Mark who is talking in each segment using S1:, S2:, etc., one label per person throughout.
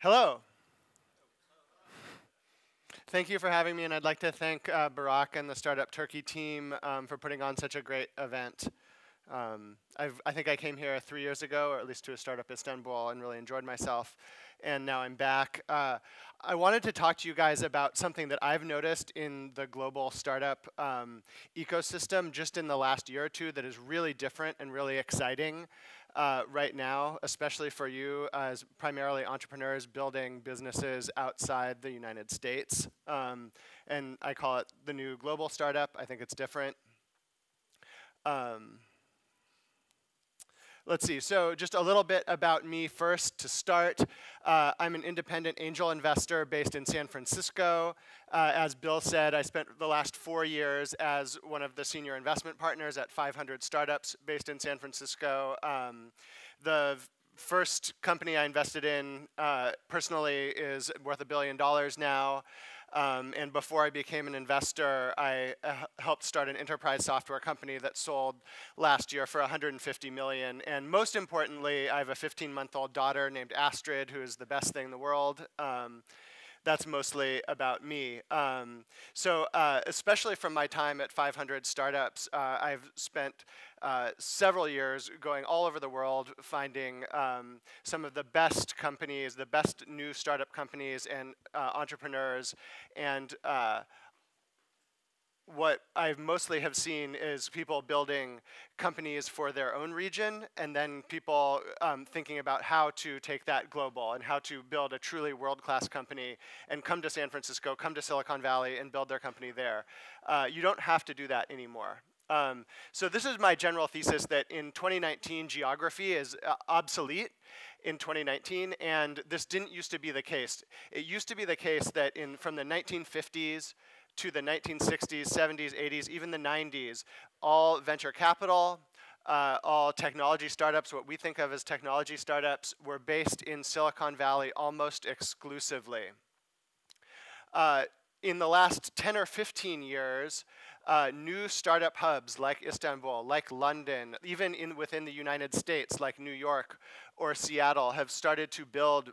S1: Hello. Thank you for having me, and I'd like to thank Barack and the Startup Turkey team for putting on such a great event. I think I came here 3 years ago, or at least to a startup Istanbul, and really enjoyed myself. And now I'm back. I wanted to talk to you guys about something that I've noticed in the global startup ecosystem just in the last year or two that is really different and really exciting right now, especially for you as primarily entrepreneurs building businesses outside the United States. And I call it the new global startup. I think it's different. Let's see, so just a little bit about me first to start. I'm an independent angel investor based in San Francisco. As Bill said, I spent the last 4 years as one of the senior investment partners at 500 startups based in San Francisco. The first company I invested in personally is worth $1 billion now. And before I became an investor, I helped start an enterprise software company that sold last year for $150 million. And most importantly, I have a 15-month-old daughter named Astrid, who is the best thing in the world. That's mostly about me. So especially from my time at 500 startups, I've spent several years going all over the world finding some of the best companies, the best new startup companies and entrepreneurs. And what I mostly have seen is people building companies for their own region, and then people thinking about how to take that global and how to build a truly world-class company and come to San Francisco, come to Silicon Valley, and build their company there. You don't have to do that anymore. So this is my general thesis that in 2019, geography is obsolete in 2019, and this didn't used to be the case. It used to be the case that from the 1950s to the 1960s, 70s, 80s, even the 90s, all venture capital, all technology startups, what we think of as technology startups, were based in Silicon Valley almost exclusively. In the last 10 or 15 years, new startup hubs like Istanbul, like London, even within the United States, like New York or Seattle, have started to build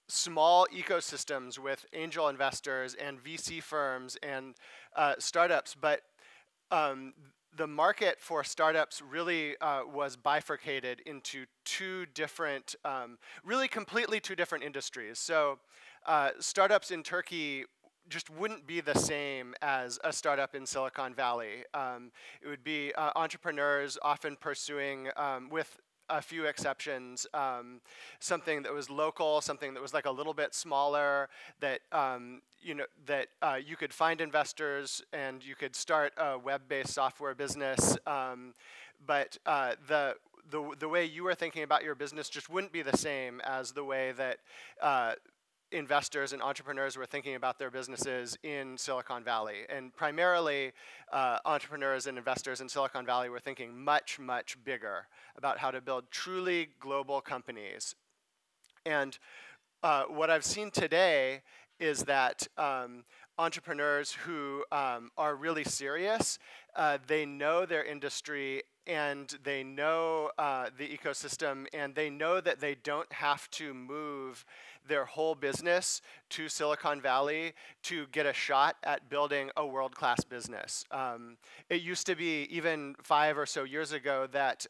S1: small ecosystems with angel investors and VC firms and startups. But the market for startups really was bifurcated into two different, really completely two different industries. So startups in Turkey just wouldn't be the same as a startup in Silicon Valley. It would be entrepreneurs often pursuing, with a few exceptions, something that was local, something that was like a little bit smaller, that you could find investors and you could start a web-based software business. But the way you were thinking about your business just wouldn't be the same as the way that investors and entrepreneurs were thinking about their businesses in Silicon Valley. And primarily, entrepreneurs and investors in Silicon Valley were thinking much, much bigger about how to build truly global companies. And what I've seen today is that entrepreneurs who are really serious, they know their industry and they know the ecosystem, and they know that they don't have to move their whole business to Silicon Valley to get a shot at building a world-class business. It used to be, even 5 or so years ago, that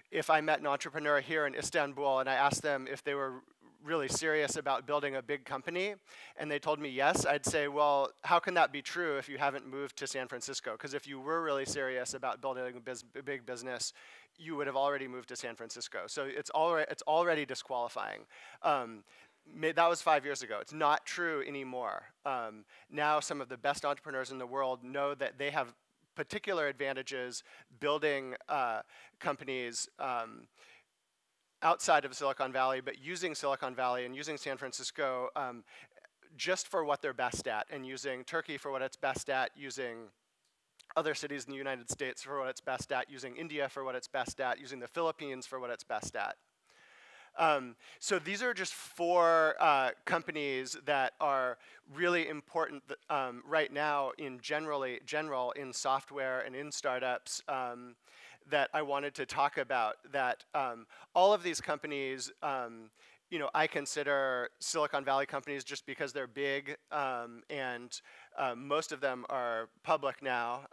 S1: if I met an entrepreneur here in Istanbul and I asked them if they were really serious about building a big company, and they told me yes, I'd say, well, how can that be true if you haven't moved to San Francisco? Because if you were really serious about building a big business, you would have already moved to San Francisco. So it's already disqualifying. That was 5 years ago. It's not true anymore. Now some of the best entrepreneurs in the world know that they have particular advantages building companies outside of Silicon Valley, but using Silicon Valley and using San Francisco just for what they're best at, and using Turkey for what it's best at, using other cities in the United States for what it's best at, using India for what it's best at, using the Philippines for what it's best at. So these are just 4 companies that are really important right now in general in software and in startups. that I wanted to talk about, that all of these companies, I consider Silicon Valley companies just because they're big, and most of them are public now.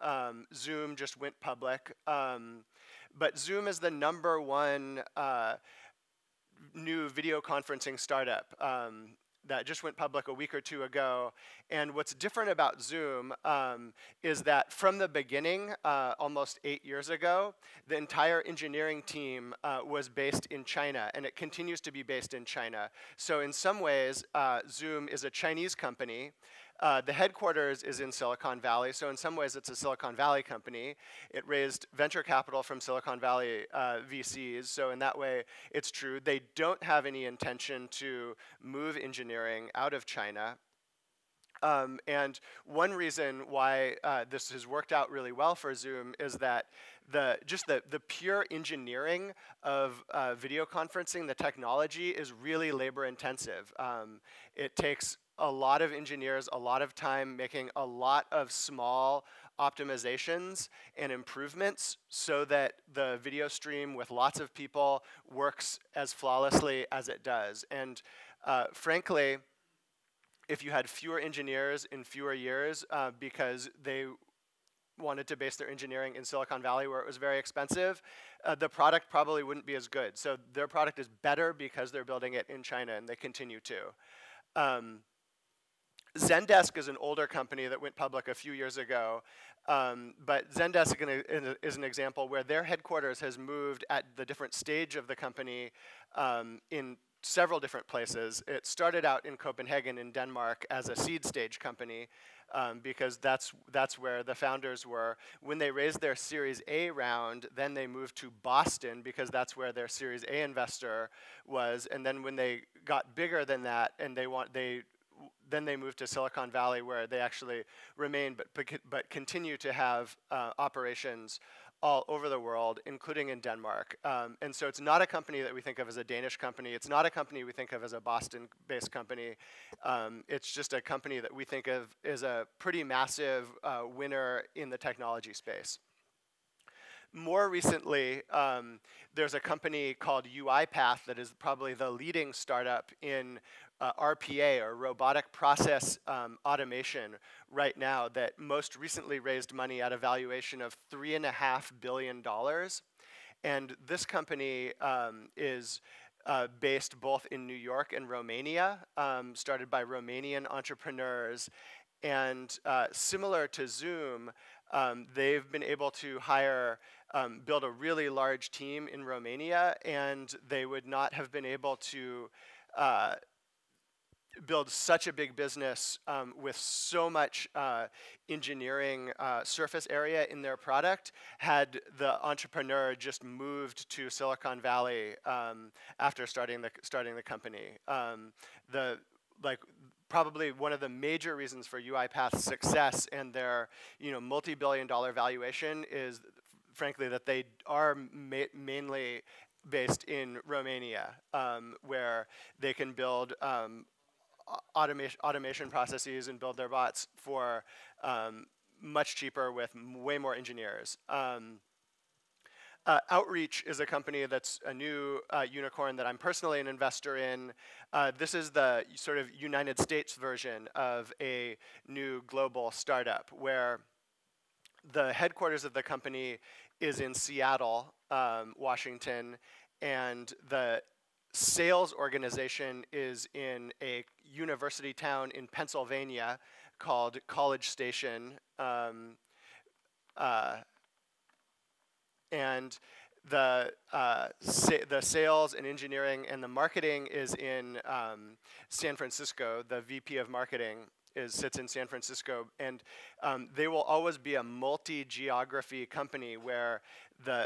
S1: Zoom just went public. But Zoom is the #1 new video conferencing startup that just went public a week or two ago. And what's different about Zoom is that from the beginning, almost 8 years ago, the entire engineering team was based in China, and it continues to be based in China. So in some ways, Zoom is a Chinese company. The headquarters is in Silicon Valley, so in some ways it's a Silicon Valley company. It raised venture capital from Silicon Valley VCs, so in that way it's true. They don't have any intention to move engineering out of China. And one reason why this has worked out really well for Zoom is that just the pure engineering of video conferencing, the technology, is really labor intensive. It takes a lot of engineers, a lot of time making a lot of small optimizations and improvements so that the video stream with lots of people works as flawlessly as it does. And frankly, if you had fewer engineers in fewer years because they wanted to base their engineering in Silicon Valley where it was very expensive, the product probably wouldn't be as good. So their product is better because they're building it in China, and they continue to. Zendesk is an older company that went public a few years ago, but Zendesk is an example where their headquarters has moved at the different stage of the company in several different places. It started out in Copenhagen in Denmark as a seed stage company because that's where the founders were. When they raised their Series A round, then they moved to Boston because that's where their Series A investor was. And then when they got bigger than that, and then they moved to Silicon Valley, where they actually remain but continue to have operations all over the world, including in Denmark. And so it's not a company that we think of as a Danish company. It's not a company we think of as a Boston-based company. It's just a company that we think of as a pretty massive winner in the technology space. More recently, there's a company called UiPath that is probably the leading startup in RPA, or robotic process automation, right now, that most recently raised money at a valuation of $3.5 billion. And this company is based both in New York and Romania, started by Romanian entrepreneurs. And similar to Zoom, they've been able to build a really large team in Romania, and they would not have been able to build such a big business with so much engineering surface area in their product had the entrepreneur just moved to Silicon Valley after starting the company. Probably one of the major reasons for UiPath's success and their multi-billion-dollar valuation is, frankly, that they are mainly based in Romania, where they can build automation processes and build their bots for much cheaper with way more engineers. Outreach is a company that's a new unicorn that I'm personally an investor in. This is the sort of United States version of a new global startup, where the headquarters of the company is in Seattle, Washington, and the sales organization is in a university town in Pennsylvania called College Station. And the sales and engineering and the marketing is in San Francisco. The VP of marketing sits in San Francisco, and they will always be a multi-geography company where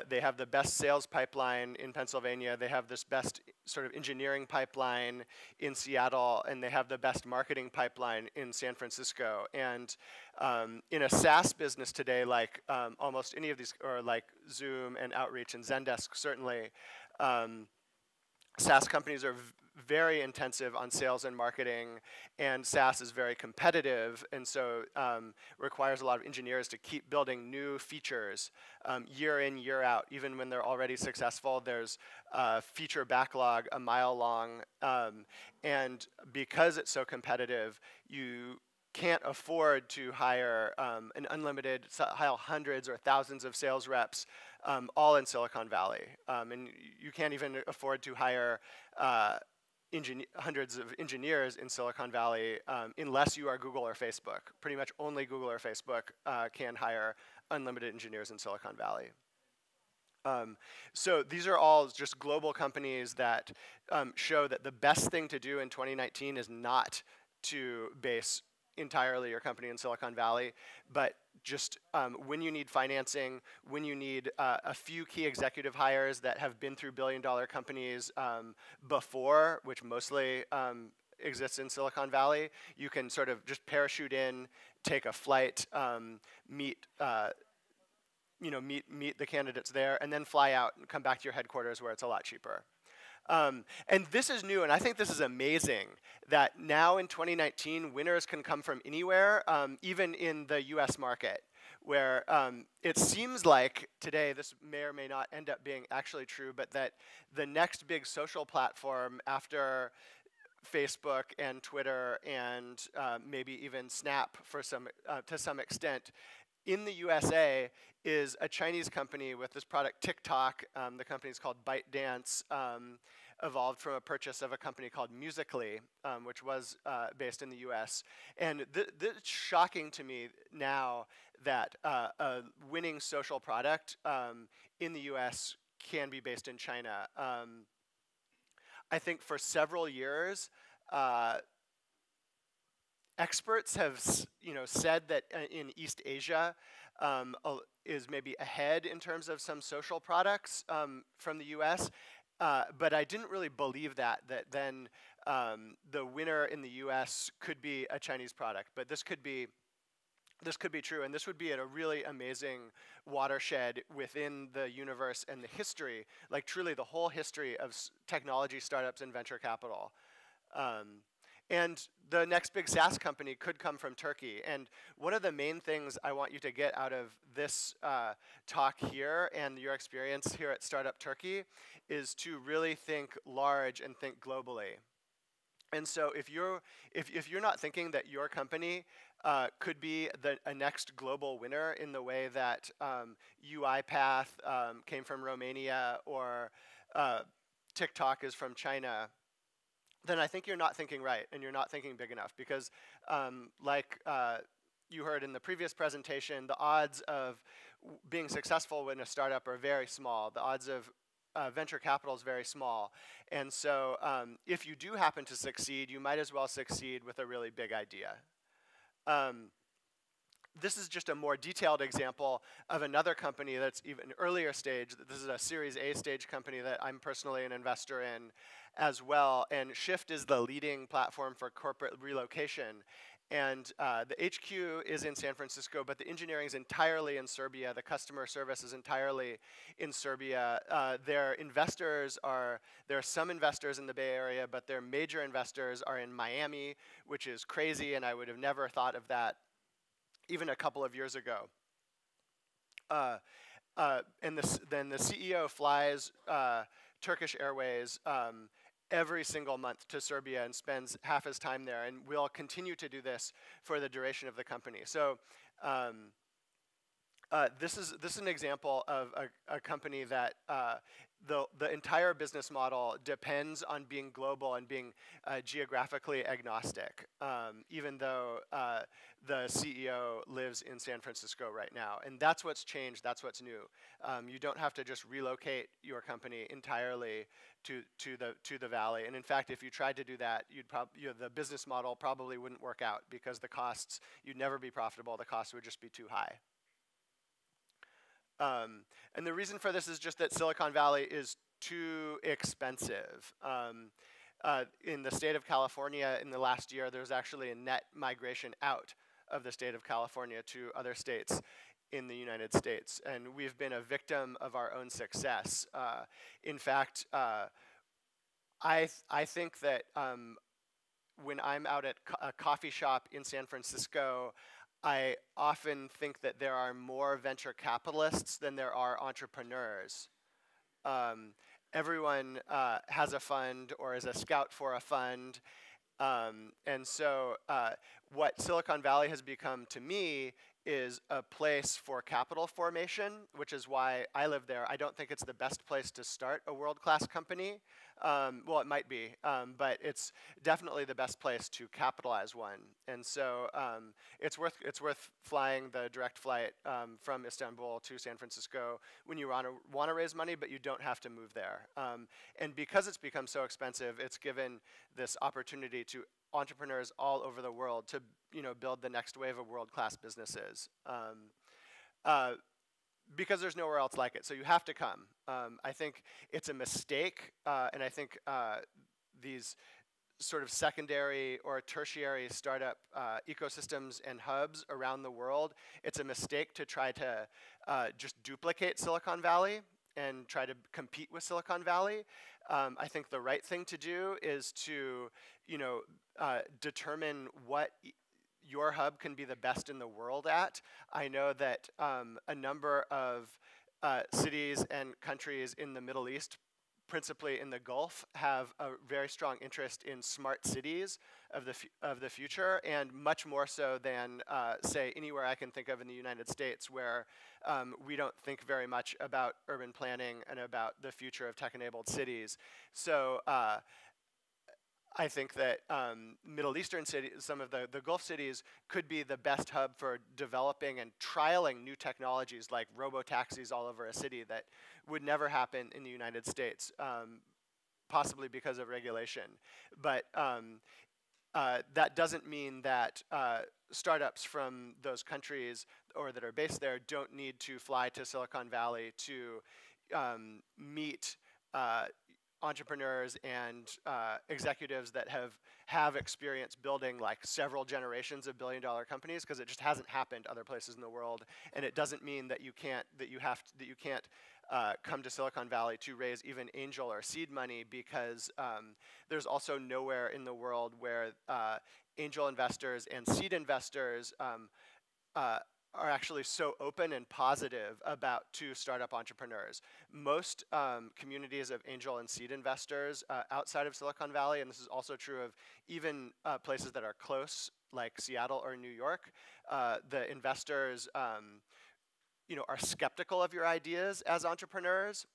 S1: they have the best sales pipeline in Pennsylvania, they have this best sort of engineering pipeline in Seattle, and they have the best marketing pipeline in San Francisco. And in a SaaS business today, like almost any of these, or like Zoom and Outreach and Zendesk certainly, SaaS companies are very intensive on sales and marketing, and SaaS is very competitive, and so requires a lot of engineers to keep building new features year in, year out. Even when they're already successful, there's a feature backlog a mile long, and because it's so competitive, you can't afford to hire an unlimited, hundreds or thousands of sales reps all in Silicon Valley. And you can't even afford to hire hundreds of engineers in Silicon Valley unless you are Google or Facebook. Pretty much only Google or Facebook can hire unlimited engineers in Silicon Valley. So these are all just global companies that show that the best thing to do in 2019 is not to base entirely your company in Silicon Valley, but just when you need financing, when you need a few key executive hires that have been through billion-dollar companies before, which mostly exists in Silicon Valley, you can sort of just parachute in, take a flight, meet the candidates there, and then fly out and come back to your headquarters where it's a lot cheaper. And this is new, and I think this is amazing, that now in 2019, winners can come from anywhere, even in the US market, where it seems like today, this may or may not end up being actually true, but that the next big social platform after Facebook and Twitter and maybe even Snap to some extent in the USA is a Chinese company with this product TikTok. The company is called ByteDance, evolved from a purchase of a company called Musical.ly, which was based in the US. And it's shocking to me now that a winning social product in the US can be based in China. I think for several years, experts have said that in East Asia is maybe ahead in terms of some social products from the US, but I didn't really believe that then the winner in the US could be a Chinese product. But this could be true, and this would be a really amazing watershed within the universe and the history, like truly the whole history of technology startups and venture capital. And the next big SaaS company could come from Turkey. And one of the main things I want you to get out of this talk here and your experience here at Startup Turkey is to really think large and think globally. And so if you're not thinking that your company could be a next global winner in the way that UiPath came from Romania or TikTok is from China, then I think you're not thinking right and you're not thinking big enough, because like you heard in the previous presentation, the odds of being successful in a startup are very small. The odds of venture capital is very small. And so if you do happen to succeed, you might as well succeed with a really big idea. This is just a more detailed example of another company that's even earlier stage. This is a Series A stage company that I'm personally an investor in as well. And Shift is the leading platform for corporate relocation. And the HQ is in San Francisco, but the engineering is entirely in Serbia. The customer service is entirely in Serbia. Their investors there are some investors in the Bay Area, but their major investors are in Miami, which is crazy, and I would have never thought of that even a couple of years ago. And then the CEO flies Turkish Airways every single month to Serbia and spends half his time there, and we'll continue to do this for the duration of the company. So this is an example of a company that the entire business model depends on being global and being geographically agnostic, even though the CEO lives in San Francisco right now. And that's what's changed, that's what's new. You don't have to just relocate your company entirely to the valley. And in fact, if you tried to do that, the business model probably wouldn't work out, because the costs, you'd never be profitable, the costs would just be too high. And the reason for this is just that Silicon Valley is too expensive. In the state of California in the last year, there's actually a net migration out of the state of California to other states in the United States. And we've been a victim of our own success. In fact, I think that when I'm out at a coffee shop in San Francisco, I often think that there are more venture capitalists than there are entrepreneurs. Um, Everyone has a fund or is a scout for a fund. And so what Silicon Valley has become to me is a place for capital formation, which is why I live there. I don't think it's the best place to start a world-class company. Well, it might be, but it's definitely the best place to capitalize one. And so it's worth flying the direct flight from Istanbul to San Francisco when you want to raise money, but you don't have to move there. And because it's become so expensive, it's given this opportunity to entrepreneurs all over the world to build the next wave of world-class businesses. Because there's nowhere else like it. So you have to come. I think it's a mistake, and I think these sort of secondary or tertiary startup ecosystems and hubs around the world, it's a mistake to try to just duplicate Silicon Valley and try to compete with Silicon Valley. I think the right thing to do is to determine what your hub can be the best in the world at. I know that a number of cities and countries in the Middle East, principally in the Gulf, have a very strong interest in smart cities of the future, and much more so than, say, anywhere I can think of in the United States, where we don't think very much about urban planning and about the future of tech-enabled cities. So I think that Middle Eastern cities, some of the Gulf cities, could be the best hub for developing and trialing new technologies like robo-taxis all over a city that would never happen in the United States, possibly because of regulation. But that doesn't mean that startups from those countries or that are based there don't need to fly to Silicon Valley to meet entrepreneurs and executives that have experience building like several generations of billion-dollar companies, because it just hasn't happened other places in the world. And it doesn't mean that you can't come to Silicon Valley to raise even angel or seed money, because there's also nowhere in the world where angel investors and seed investors are actually so open and positive to startup entrepreneurs. Most communities of angel and seed investors outside of Silicon Valley, and this is also true of even places that are close, like Seattle or New York, the investors are skeptical of your ideas as entrepreneurs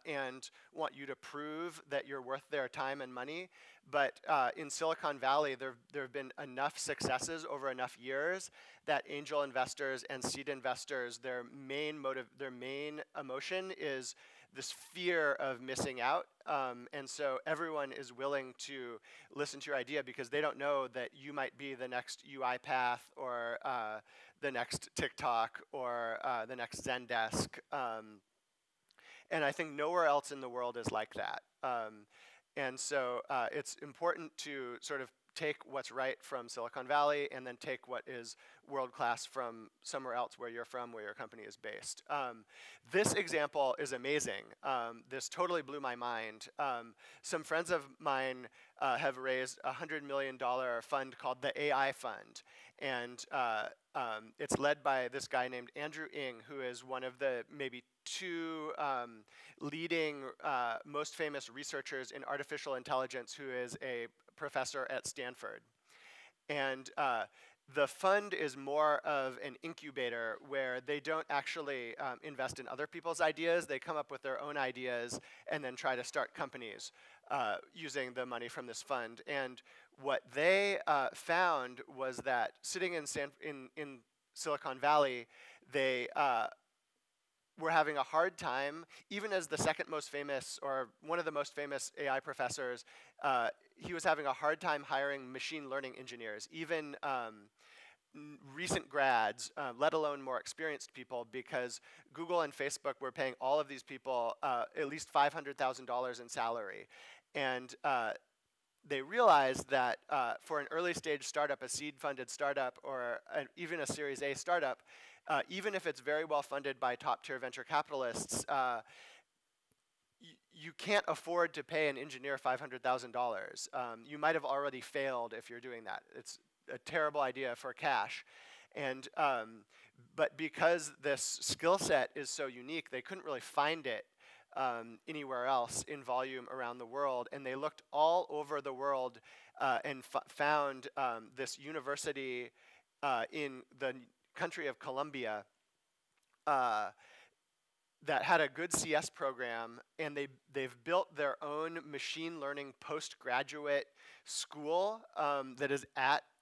S1: and want you to prove that you're worth their time and money. But in Silicon Valley, there have been enough successes over enough years that angel investors and seed investors, their main emotion is this fear of missing out. And so everyone is willing to listen to your idea because they don't know that you might be the next UiPath or the next TikTok or the next Zendesk. And I think nowhere else in the world is like that. And so it's important to sort of take what's right from Silicon Valley and then take what is world-class from somewhere else where you're from, where your company is based. This example is amazing. This totally blew my mind. Some friends of mine have raised a $100 million fund called the AI Fund. And it's led by this guy named Andrew Ng, who is one of the maybe two leading, most famous researchers in artificial intelligence, who is a professor at Stanford. And the fund is more of an incubator where they don't actually invest in other people's ideas. They come up with their own ideas and then try to start companies using the money from this fund. And what they found was that sitting in Silicon Valley, they were having a hard time, even as the second most famous or one of the most famous AI professors, he was having a hard time hiring machine learning engineers, even recent grads, let alone more experienced people, because Google and Facebook were paying all of these people at least $500,000 in salary. And they realized that for an early stage startup, a seed-funded startup, or even a Series A startup, even if it's very well funded by top-tier venture capitalists, you can't afford to pay an engineer $500,000. You might have already failed if you're doing that. It's a terrible idea for cash. And but because this skill set is so unique, they couldn't really find it anywhere else in volume around the world. And they looked all over the world and found this university in the country of Colombia that had a good CS program, and they've built their own machine learning postgraduate school that is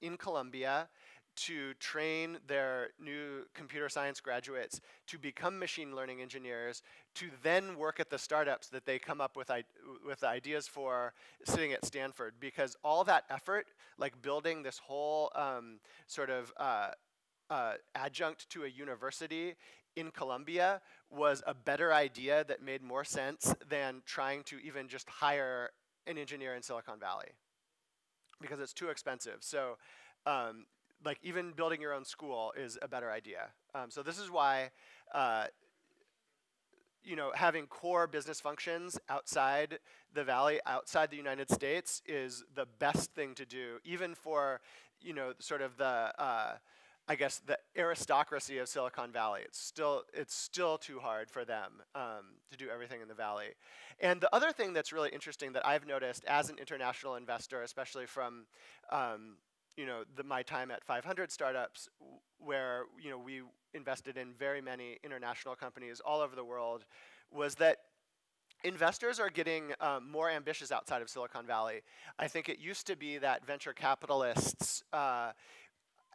S1: in Colombia to train their new computer science graduates to become machine learning engineers, to then work at the startups that they come up with ideas for sitting at Stanford. Because all that effort, like building this whole sort of adjunct to a university in Colombia, was a better idea that made more sense than trying to even just hire an engineer in Silicon Valley, because it's too expensive. So like even building your own school is a better idea. So this is why having core business functions outside the Valley, outside the United States, is the best thing to do, even for sort of the I guess the aristocracy of Silicon Valley. It's still too hard for them to do everything in the Valley. And the other thing that's really interesting that I've noticed as an international investor, especially from my time at 500 Startups, where we invested in very many international companies all over the world, was that investors are getting more ambitious outside of Silicon Valley. I think it used to be that venture capitalists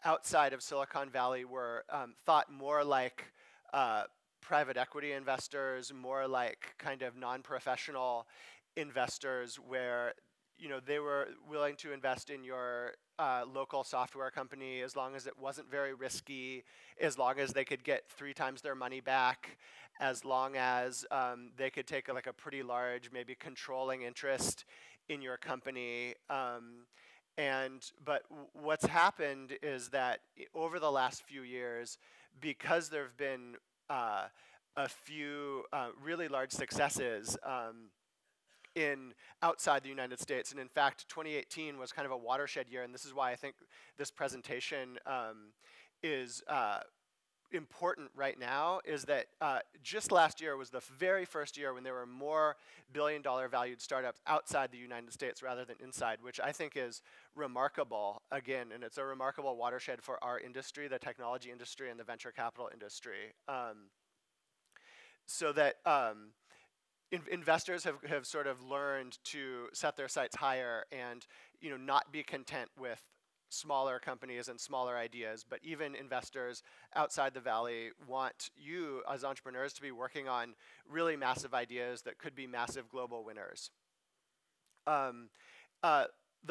S1: outside of Silicon Valley were thought more like private equity investors, more like kind of non-professional investors, where they were willing to invest in your local software company as long as it wasn't very risky, as long as they could get 3 times their money back, as long as they could take like a pretty large, maybe controlling interest in your company. But what's happened is that over the last few years, because there have been a few really large successes outside the United States, and in fact, 2018 was kind of a watershed year, and this is why I think this presentation is important right now, is that just last year was the very first year when there were more billion-dollar valued startups outside the United States rather than inside, which I think is remarkable, again, and it's a remarkable watershed for our industry, the technology industry and the venture capital industry. So that investors have sort of learned to set their sights higher and not be content with smaller companies and smaller ideas, but even investors outside the Valley want you as entrepreneurs to be working on really massive ideas that could be massive global winners. The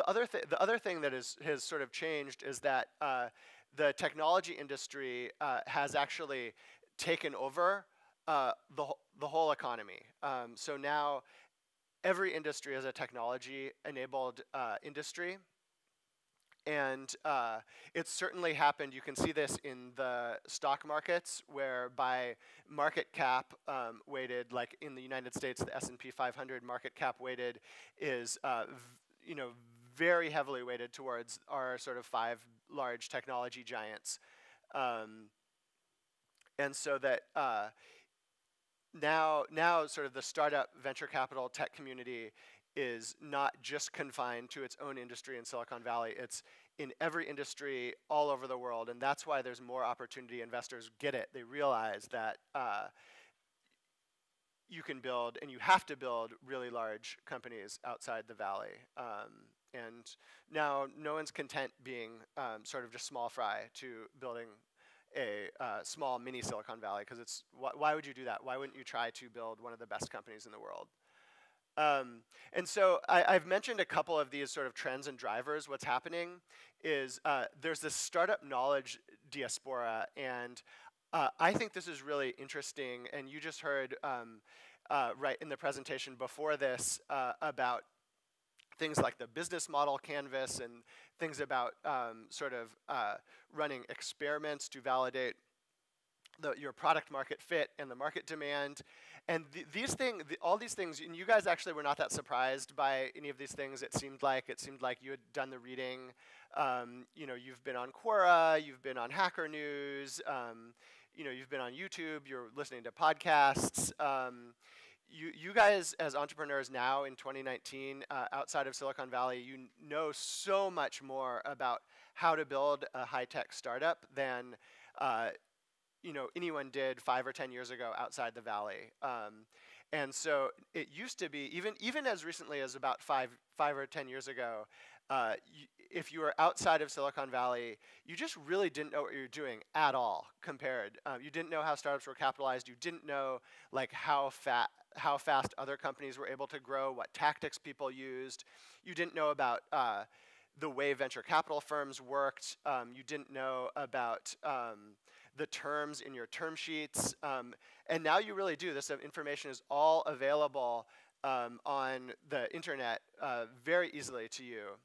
S1: other thing that has sort of changed is that the technology industry has actually taken over the whole economy. So now every industry is a technology-enabled industry. And it's certainly happened. You can see this in the stock markets, where by market cap weighted, like in the United States, the S&P 500 market cap weighted is very heavily weighted towards our sort of 5 large technology giants. And so that now sort of the startup venture capital tech community is not just confined to its own industry in Silicon Valley. It's in every industry all over the world, and that's why there's more opportunity. Investors get it. They realize that you can build, and you have to build, really large companies outside the Valley. And now no one's content being sort of just small fry to building a small mini Silicon Valley, because it's why would you do that? Why wouldn't you try to build one of the best companies in the world? And so I've mentioned a couple of these sort of trends and drivers. What's happening is there's this startup knowledge diaspora, and I think this is really interesting. And you just heard right in the presentation before this about things like the business model canvas and things about sort of running experiments to validate your product market fit and the market demand. And all these things, and you guys actually were not that surprised by any of these things. It seemed like you had done the reading. You've been on Quora, you've been on Hacker News, you've been on YouTube, you're listening to podcasts. You guys as entrepreneurs now in 2019, outside of Silicon Valley, you know so much more about how to build a high-tech startup than anyone did 5 or 10 years ago outside the Valley. And so it used to be, even as recently as about five or 10 years ago, if you were outside of Silicon Valley, you just really didn't know what you were doing at all compared. You didn't know how startups were capitalized. You didn't know like how fast other companies were able to grow, what tactics people used. You didn't know about the way venture capital firms worked. You didn't know about the terms in your term sheets. And now you really do. This information is all available on the internet very easily to you.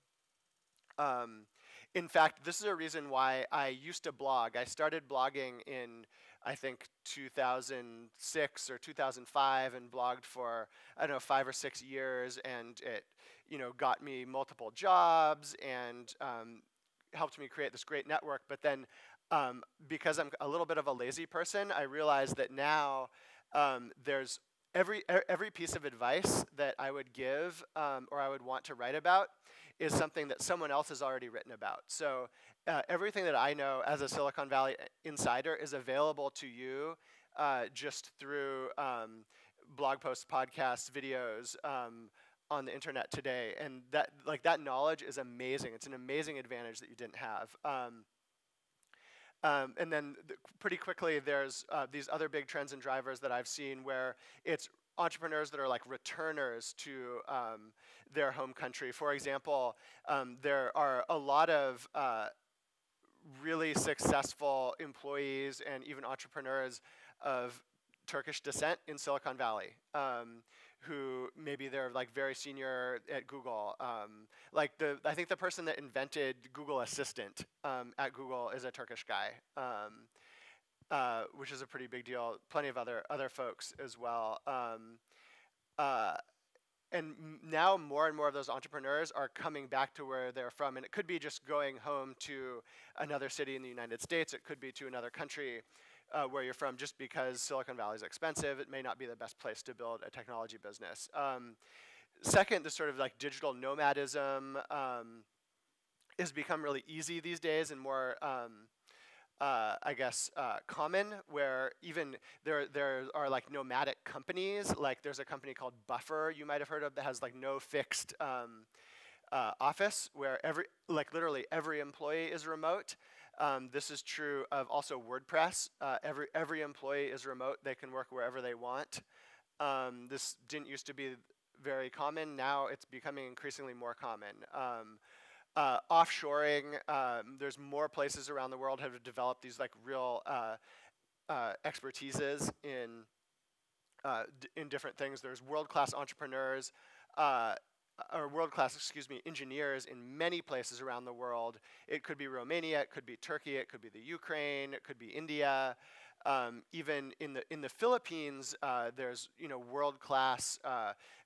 S1: In fact, this is a reason why I used to blog. I started blogging in, I think, 2006 or 2005 and blogged for, I don't know, 5 or 6 years. And it got me multiple jobs and helped me create this great network. But then because I'm a little bit of a lazy person, I realized that now there's every piece of advice that I would give or I would want to write about is something that someone else has already written about. So everything that I know as a Silicon Valley insider is available to you just through blog posts, podcasts, videos on the internet today. And that knowledge is amazing. It's an amazing advantage that you didn't have. And then pretty quickly, there's these other big trends and drivers that I've seen where it's entrepreneurs that are like returners to their home country. For example, there are a lot of really successful employees and even entrepreneurs of Turkish descent in Silicon Valley, who maybe they're like very senior at Google. I think the person that invented Google Assistant at Google is a Turkish guy, which is a pretty big deal. Plenty of other folks as well. And now more and more of those entrepreneurs are coming back to where they're from. And it could be just going home to another city in the United States. It could be to another country where you're from, just because Silicon Valley is expensive. It may not be the best place to build a technology business. Second, this sort of like digital nomadism has become really easy these days and more, common, where even there are like nomadic companies. Like there's a company called Buffer you might have heard of that has like no fixed office, where literally every employee is remote. This is true of also WordPress. Every employee is remote. They can work wherever they want. This didn't used to be very common. Now it's becoming increasingly more common. Offshoring, there's more places around the world have developed these like real expertises in different things. There's world-class entrepreneurs, or world-class, engineers in many places around the world. It could be Romania, it could be Turkey, it could be the Ukraine, it could be India. Even in the Philippines, there's world-class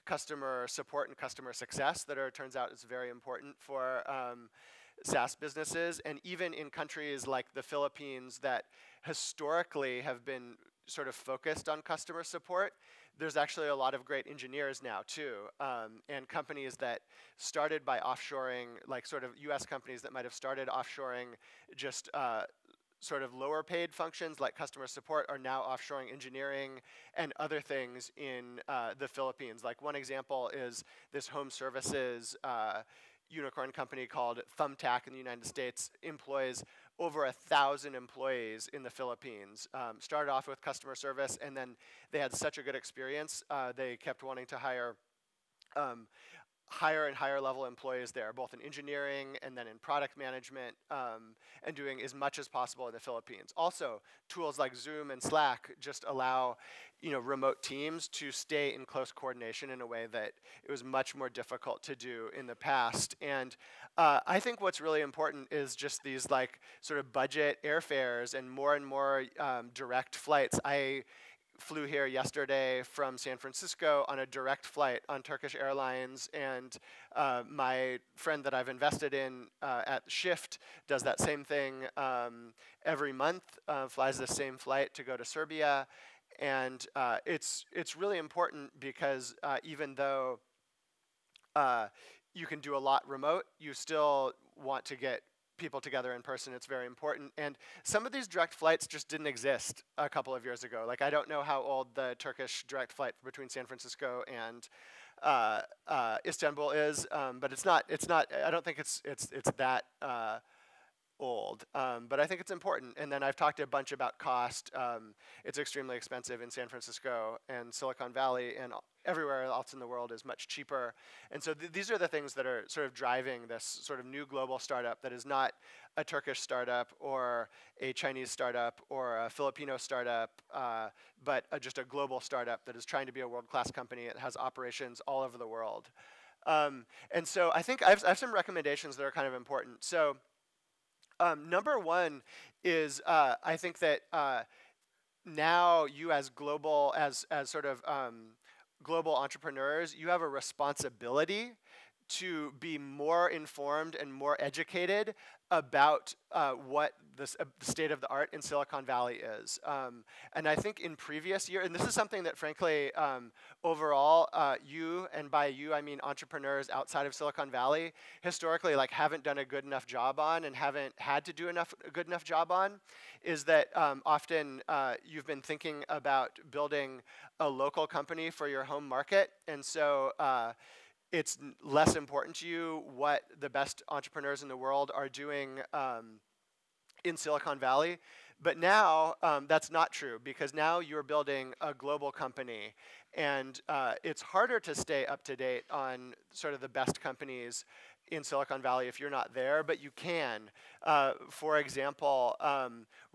S1: customer support and customer success that turns out is very important for SaaS businesses. And even in countries like the Philippines that historically have been sort of focused on customer support, there's actually a lot of great engineers now too, and companies that started by offshoring, like sort of US companies that might have started offshoring just sort of lower paid functions like customer support are now offshoring engineering and other things in the Philippines. Like one example is this home services unicorn company called Thumbtack in the United States employs over 1,000 employees in the Philippines. Started off with customer service, and then they had such a good experience, they kept wanting to hire higher and higher level employees there, both in engineering and then in product management, and doing as much as possible in the Philippines. Also, tools like Zoom and Slack just allow remote teams to stay in close coordination in a way that it was much more difficult to do in the past. And I think what's really important is just these like sort of budget airfares and more direct flights. I flew here yesterday from San Francisco on a direct flight on Turkish Airlines, and my friend that I've invested in at Shift does that same thing every month, flies the same flight to go to Serbia, and it's really important because even though you can do a lot remote, you still want to get people together in person. It's very important. And some of these direct flights just didn't exist a couple of years ago. Like, I don't know how old the Turkish direct flight between San Francisco and Istanbul is, but it's not. I don't think it's that old, but I think it's important. And then I've talked a bunch about cost. It's extremely expensive in San Francisco, and Silicon Valley and everywhere else in the world is much cheaper. And so these are the things that are sort of driving this sort of new global startup that is not a Turkish startup or a Chinese startup or a Filipino startup, but just a global startup that is trying to be a world-class company that has operations all over the world. And so I think I have some recommendations that are kind of important. So number one is I think that now you as global, as sort of global entrepreneurs, you have a responsibility to be more informed and more educated about what the state of the art in Silicon Valley is. And I think in previous years, and this is something that frankly, overall, you, and by you I mean entrepreneurs outside of Silicon Valley, historically haven't done a good enough job on and haven't had to do a good enough job on, is that often you've been thinking about building a local company for your home market. And so it's less important to you what the best entrepreneurs in the world are doing in Silicon Valley. But now that's not true, because now you're building a global company, and it's harder to stay up to date on sort of the best companies in Silicon Valley if you're not there, but you can. For example,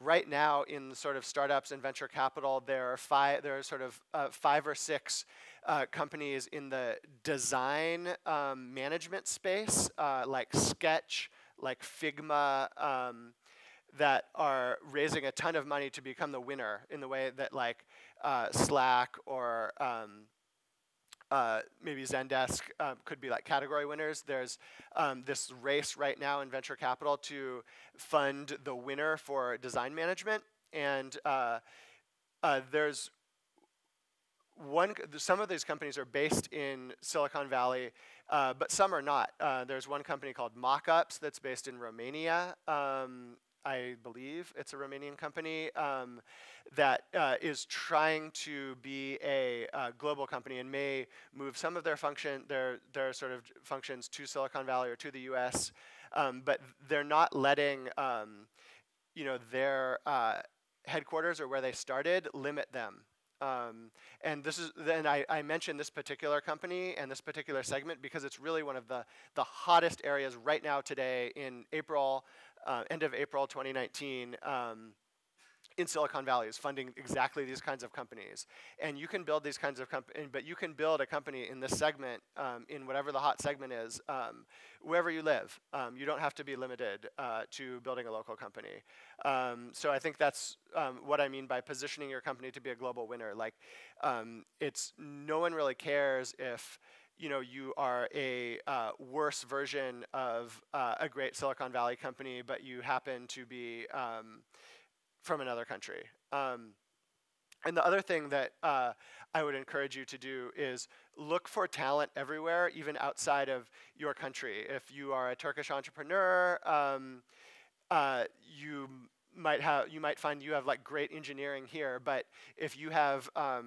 S1: right now in sort of startups and venture capital, there are sort of 5 or 6 companies in the design management space, like Sketch, like Figma, that are raising a ton of money to become the winner in the way that Slack or maybe Zendesk could be like category winners. There's this race right now in venture capital to fund the winner for design management, and there's some of these companies are based in Silicon Valley, but some are not. There's one company called Mockups that's based in Romania. I believe it's a Romanian company that is trying to be a global company and may move some of their sort of functions to Silicon Valley or to the U.S. But they're not letting their headquarters or where they started limit them. And I mentioned this particular company and this particular segment because it's really one of the hottest areas right now today in April, end of April 2019, in Silicon Valley, is funding exactly these kinds of companies. And you can build these kinds of companies, but you can build a company in this segment, in whatever the hot segment is, wherever you live. You don't have to be limited to building a local company. So I think that's what I mean by positioning your company to be a global winner. No one really cares if you are a worse version of a great Silicon Valley company, but you happen to be from another country. And the other thing that I would encourage you to do is look for talent everywhere, even outside of your country. If you are a Turkish entrepreneur, you might find you have great engineering here, but if you have a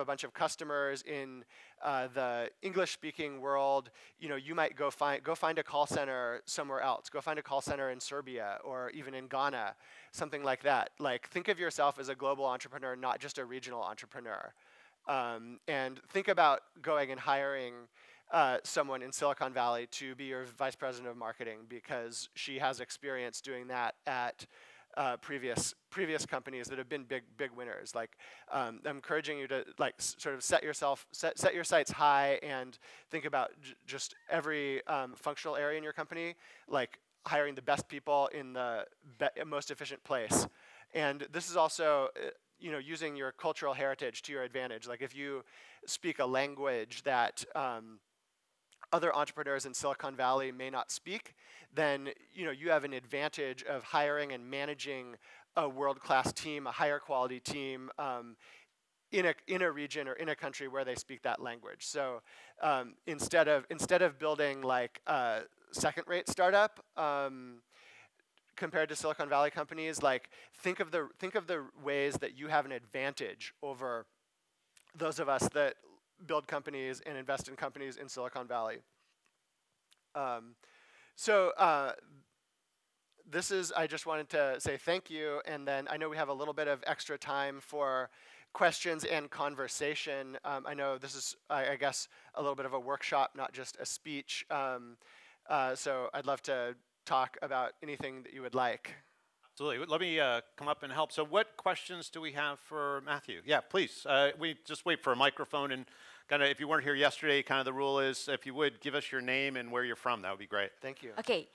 S1: bunch of customers in the English-speaking world, you might go find a call center somewhere else. Go find a call center in Serbia or even in Ghana, something like that. Think of yourself as a global entrepreneur, not just a regional entrepreneur. And think about going and hiring someone in Silicon Valley to be your vice president of marketing because she has experience doing that at previous companies that have been big winners. Like I'm encouraging you to like sort of set your sights high and think about just every functional area in your company, like hiring the best people in the most efficient place. And this is also using your cultural heritage to your advantage. Like if you speak a language that other entrepreneurs in Silicon Valley may not speak, then you have an advantage of hiring and managing a world-class team, a higher quality team in a region or in a country where they speak that language. So instead of building like a second-rate startup compared to Silicon Valley companies, like think of the ways that you have an advantage over those of us that build companies and invest in companies in Silicon Valley. I just wanted to say thank you, and then I know we have a little bit of extra time for questions and conversation. I know this is, I guess, a little bit of a workshop, not just a speech. So I'd love to talk about anything that you would like.
S2: Absolutely. Let me come up and help. So what questions do we have for Matthew? Yeah, please. We just wait for a microphone, and kind of, if you weren't here yesterday, kind of the rule is, if you would, give us your name and where you're from. That would be great.
S1: Thank you.
S3: Okay.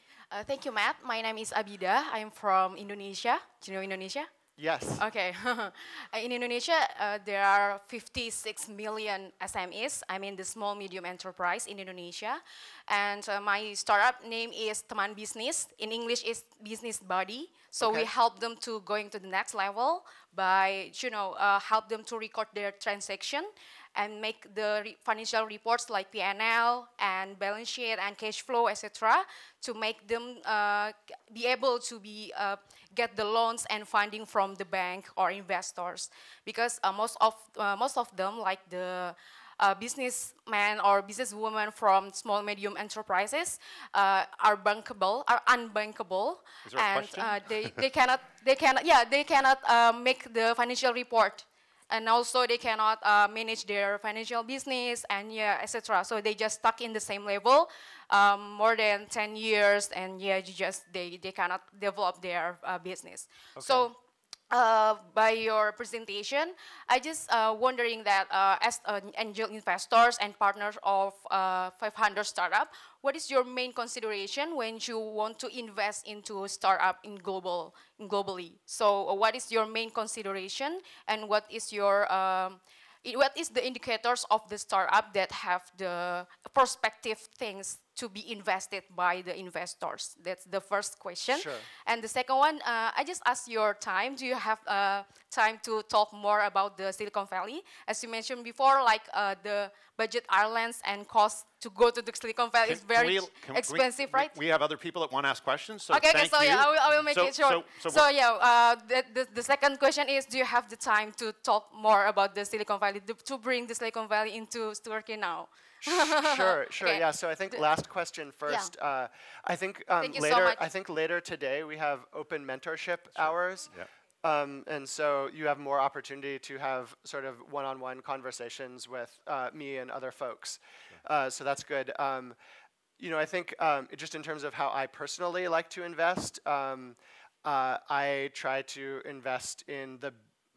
S3: Thank you, Matt. My name is Abida. I'm from Indonesia. Do you know Indonesia?
S1: Yes.
S3: Okay. In Indonesia, there are 56 million SMEs. I mean the small medium enterprise in Indonesia. And my startup name is Teman Bisnis. In English, is Business Buddy. So
S1: okay.
S3: we help them to going to the next level by, help them to record their transaction and make the financial reports like P&L and balance sheet and cash flow, etc., to make them be able to get the loans and funding from the bank or investors, because most of them, like the businessmen or businesswomen from small medium enterprises, are unbankable,
S2: Is there a
S3: and
S2: question?
S3: they cannot make the financial report. And also they cannot manage their financial business and etc. So they just stuck in the same level more than 10 years, and they cannot develop their business.
S1: Okay.
S3: So by your presentation, I just wondering that as angel investors and partners of 500 startup, what is your main consideration when you want to invest into a startup globally? So what is your main consideration, and what is the indicators of the startup that have the prospective things to be invested by the investors? That's the first question.
S1: Sure.
S3: And the second one, I just asked your time. Do you have time to talk more about the Silicon Valley? As you mentioned before, like the budget airlines and cost to go to the Silicon Valley is very expensive, right?
S2: We have other people that want to ask questions, so
S3: okay,
S2: thank
S3: so
S2: you.
S3: yeah, I will make it short. The second question is, do you have the time to talk more about the Silicon Valley, to bring the Silicon Valley into Turkey now?
S1: Sure,
S3: Okay.
S1: yeah. So I think last question first.
S3: Yeah.
S1: I think
S3: Thank you
S1: later.
S3: so much.
S1: I think later today we have open mentorship hours,
S2: Yeah.
S1: and so you have more opportunity to have sort of one-on-one conversations with me and other folks. So that's good. I think just in terms of how I personally like to invest, I try to invest in the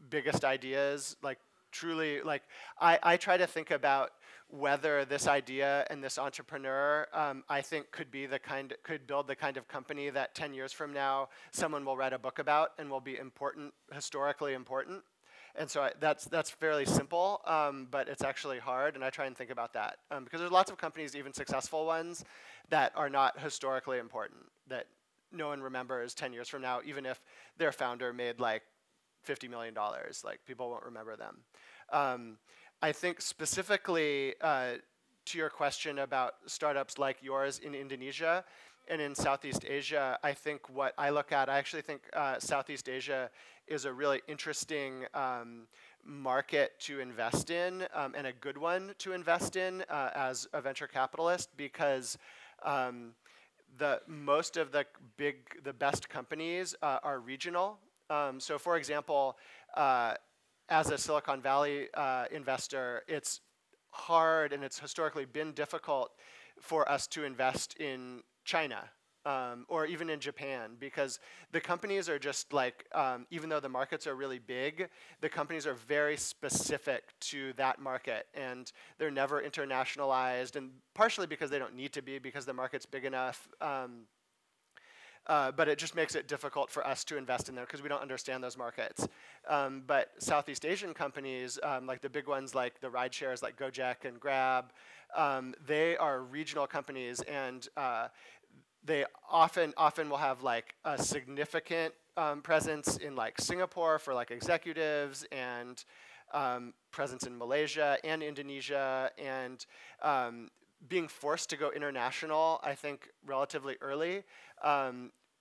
S1: biggest ideas. Like truly, like I try to think about whether this idea and this entrepreneur, I think, could build the kind of company that 10 years from now someone will write a book about and will be important, historically important. And so that's fairly simple, but it's actually hard, and I try and think about that. Because there's lots of companies, even successful ones, that are not historically important, that no one remembers 10 years from now, even if their founder made like $50 million. Like, people won't remember them. I think specifically to your question about startups like yours in Indonesia and in Southeast Asia, I think what I look at, I actually think Southeast Asia is a really interesting market to invest in, and a good one to invest in as a venture capitalist, because most of the best companies are regional. So for example, as a Silicon Valley investor, it's hard and it's historically been difficult for us to invest in China. Or even in Japan, because the companies are just like, even though the markets are really big, the companies are very specific to that market, and they're never internationalized, and partially because they don't need to be, because the market's big enough. But it just makes it difficult for us to invest in them because we don't understand those markets. But Southeast Asian companies, like the big ones like the ride shares like Gojek and Grab, they are regional companies, and they often will have like a significant presence in like Singapore for like executives, and presence in Malaysia and Indonesia, and being forced to go international, I think relatively early,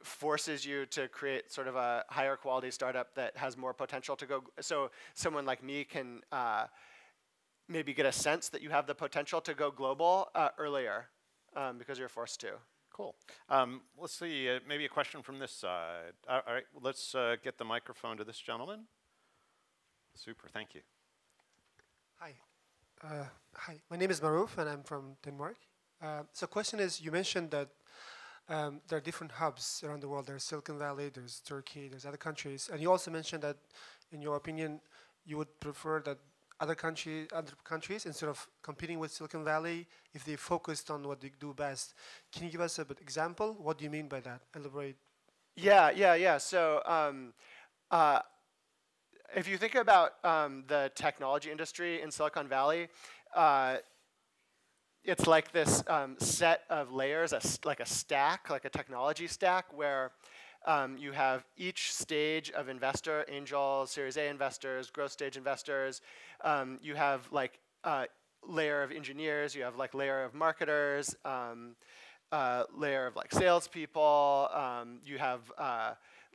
S1: forces you to create sort of a higher quality startup that has more potential to go. So someone like me can maybe get a sense that you have the potential to go global earlier because you're forced to.
S2: Cool. Let's see, maybe a question from this side. All right, let's get the microphone to this gentleman. Super, thank you.
S4: Hi. Hi, my name is Maruf and I'm from Denmark. So question is, you mentioned that there are different hubs around the world. There's Silicon Valley, there's Turkey, there's other countries. And you also mentioned that, in your opinion, you would prefer that other countries, instead of competing with Silicon Valley, if they focused on what they do best. Can you give us an example? What do you mean by that? Elaborate.
S1: Yeah. So if you think about the technology industry in Silicon Valley, it's like this set of layers, like a stack, like a technology stack, where you have each stage of investor, angel, Series A investors, growth stage investors. You have like layer of engineers. You have like layer of marketers, layer of like salespeople. You have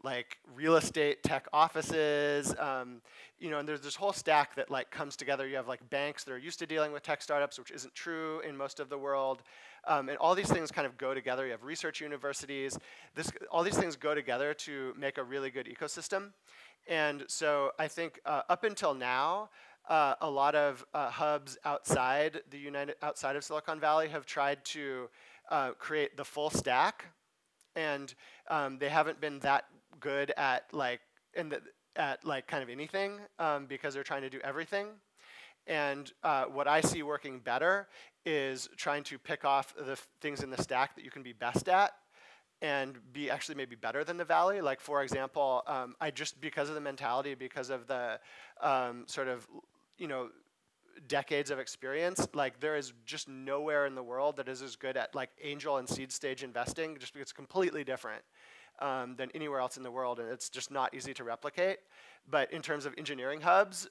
S1: like real estate tech offices. And there's this whole stack that like comes together. You have like banks that are used to dealing with tech startups, which isn't true in most of the world. And all these things kind of go together. You have research universities. All these things go together to make a really good ecosystem. And so I think up until now, a lot of hubs outside of Silicon Valley have tried to create the full stack, and they haven't been that good at kind of anything because they're trying to do everything. And what I see working better is trying to pick off the things in the stack that you can be best at and be actually maybe better than the Valley. Like, for example, because of the mentality, because of the sort of, decades of experience, like there is just nowhere in the world that is as good at like angel and seed stage investing, just because it's completely different than anywhere else in the world, and it's just not easy to replicate. But in terms of engineering hubs,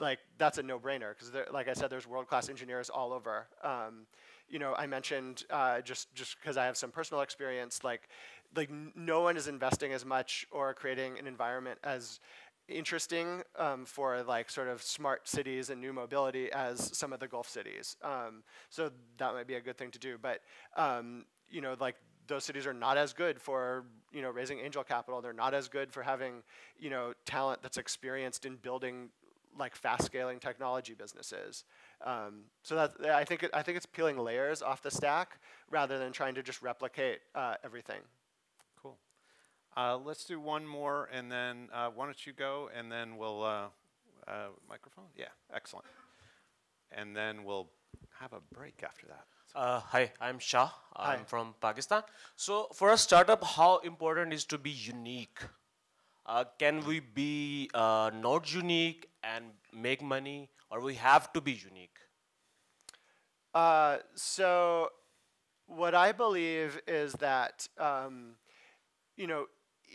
S1: like that's a no-brainer, because like I said, there's world-class engineers all over. I mentioned just because I have some personal experience, like no one is investing as much or creating an environment as interesting for like sort of smart cities and new mobility as some of the Gulf cities. So that might be a good thing to do. But like those cities are not as good for raising angel capital. They're not as good for having talent that's experienced in building like fast scaling technology businesses. So I think it's peeling layers off the stack rather than trying to just replicate everything.
S2: Cool. Let's do one more, and then why don't you go, and then we'll microphone. Yeah, excellent. And then we'll have a break after that.
S5: Hi, I'm Shah. I'm
S1: Hi.
S5: from Pakistan. So for a startup, how important is to be unique? Can we be not unique and make money, or we have to be unique?
S1: So what I believe is that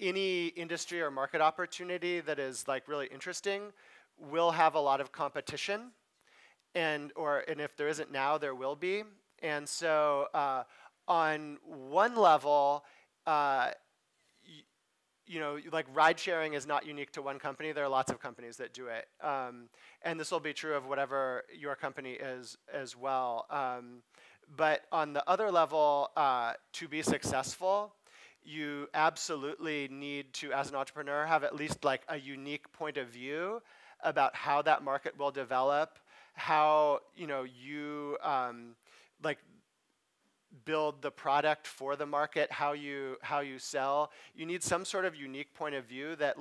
S1: any industry or market opportunity that is like really interesting will have a lot of competition, and if there isn't now, there will be. And so on one level, like ride sharing is not unique to one company. There are lots of companies that do it. And this will be true of whatever your company is as well. But on the other level, to be successful, you absolutely need to, as an entrepreneur, have at least like a unique point of view about how that market will develop, how you like build the product for the market, how you sell. You need some sort of unique point of view that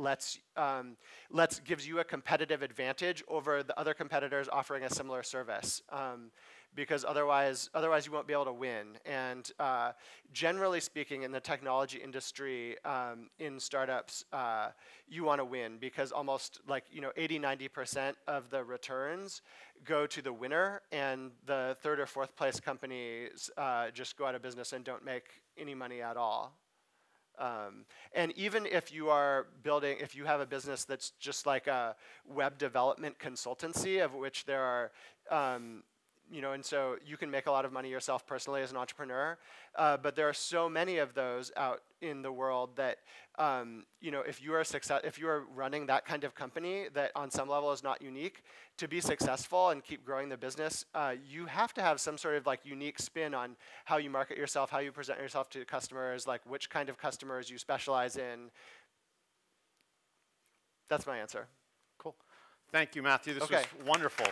S1: gives you a competitive advantage over the other competitors offering a similar service. Because otherwise you won't be able to win. And generally speaking, in the technology industry, in startups, you want to win because almost 80–90% of the returns go to the winner, and the third or fourth place companies just go out of business and don't make any money at all. And even if you have a business that's just like a web development consultancy, of which there are and so you can make a lot of money yourself personally as an entrepreneur, but there are so many of those out in the world that if you are running that kind of company that on some level is not unique, to be successful and keep growing the business, you have to have some sort of unique spin on how you market yourself, how you present yourself to customers, which kind of customers you specialize in. That's my answer.
S2: Cool. Thank you, Matthew. This was wonderful.